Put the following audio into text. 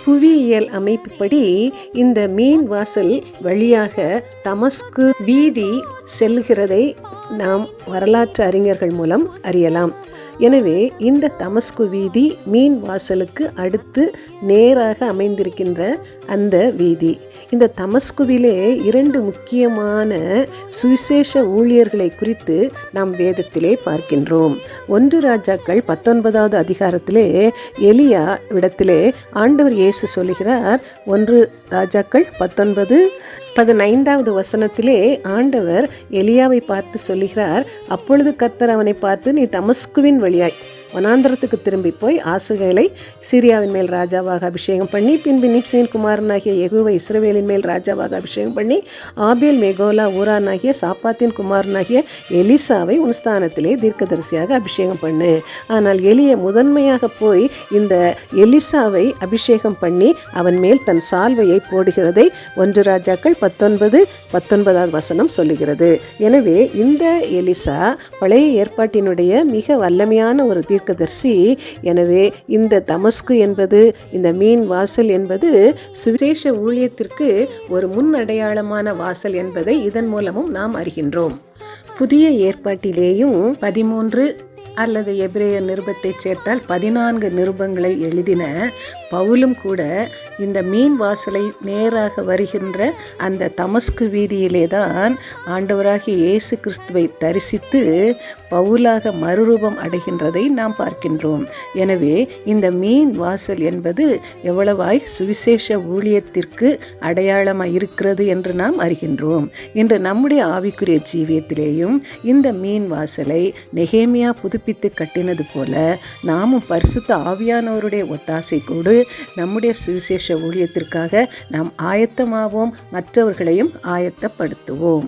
புவியியல் அமைப்புப்படி இந்த மீன் வாசல் வழியாக தமஸ்கு வீதி செல்கிறதை நாம் வரலாற்று அறிஞர்கள் மூலம் அறியலாம். எனவே இந்த தமஸ்கு வீதி மீன் வாசலுக்கு அடுத்து நேராக அமைந்திருக்கின்ற அந்த வீதி. இந்த தமஸ்குவிலே 2 முக்கியமான சுவிசேஷ ஊழியர்களை குறித்து நாம் வேதத்திலே பார்க்கின்றோம். 1 ராஜாக்கள் 19வது அதிகாரத்திலே எலியா இடத்திலே ஆண்டவர் இயேசு சொல்லுகிறார். 1 ராஜாக்கள் 19:15 வசனத்திலே ஆண்டவர் எலியாவை பார்த்து சொல்லுகிறார், அப்பொழுது கர்த்தர் அவனை பார்த்து, நீ தமஸ்குவின் வழியாய் வனாந்தரத்துக்கு திரும்பி போய் ஆசுகேலை சீரியாவின் மேல் ராஜாவாக அபிஷேகம் பண்ணி, பின்பு நிப்சியின் குமாரனாகிய யெகூவை இஸ்ரவேலின் மேல் ராஜாவாக அபிஷேகம் பண்ணி, ஆபேல் மேகோலா ஊரானாகிய சாப்பாத்தின் குமாரனாகிய எலிசாவை உன் ஸ்தானத்திலே தீர்க்கதரிசியாக அபிஷேகம் பண்ணு. ஆனால் எலியா முதன்மையாக போய் இந்த எலிசாவை அபிஷேகம் பண்ணி அவன் மேல் தன் சால்வையை போடுகிறதை 1 ராஜாக்கள் 19:19 வசனம் சொல்லுகிறது. எனவே இந்த எலிசா பழைய ஏற்பாட்டினுடைய மிக வல்லமையான ஒரு தீர்க்கதரிசி. எனவே இந்த தமஸ்கு என்பது, இந்த மீன் வாசல் என்பது சுவிசேஷ ஊழியத்திற்கு ஒரு முன் அடையாளமான வாசல் என்பதை இதன் மூலமும் நாம் அறிகின்றோம். புதிய ஏற்பாட்டிலேயும் 13 அல்லது எபிரேயர் நிருபத்தை சேர்த்தால் 14 நிருபங்களை எழுதின பவுலும் கூட இந்த மீன் வாசலை நேராக வருகின்ற அந்த தமஸ்கு வீதியிலே தான் ஆண்டவராகிய இயேசு கிறிஸ்துவை தரிசித்து பவுலாக மறுரூபம் அடைகின்றதை நாம் பார்க்கின்றோம். எனவே இந்த மீன் வாசல் என்பது எவ்வளவாய் சுவிசேஷ ஊழியத்திற்கு அடையாளமாக இருக்கிறது என்று நாம் அறிகின்றோம். இன்று நம்முடைய ஆவிக்குரிய ஜீவியத்திலேயும் இந்த மீன் வாசலை நெகேமியா புதுப்பித்து கட்டினது போல நாமும் பரிசுத்த ஆவியானவருடைய ஒத்தாசை கூடு நம்முடைய சுவிசேஷ ஊழியத்திற்காக நாம் ஆயத்தமாவோம், மற்றவர்களையும் ஆயத்தப்படுத்துவோம்.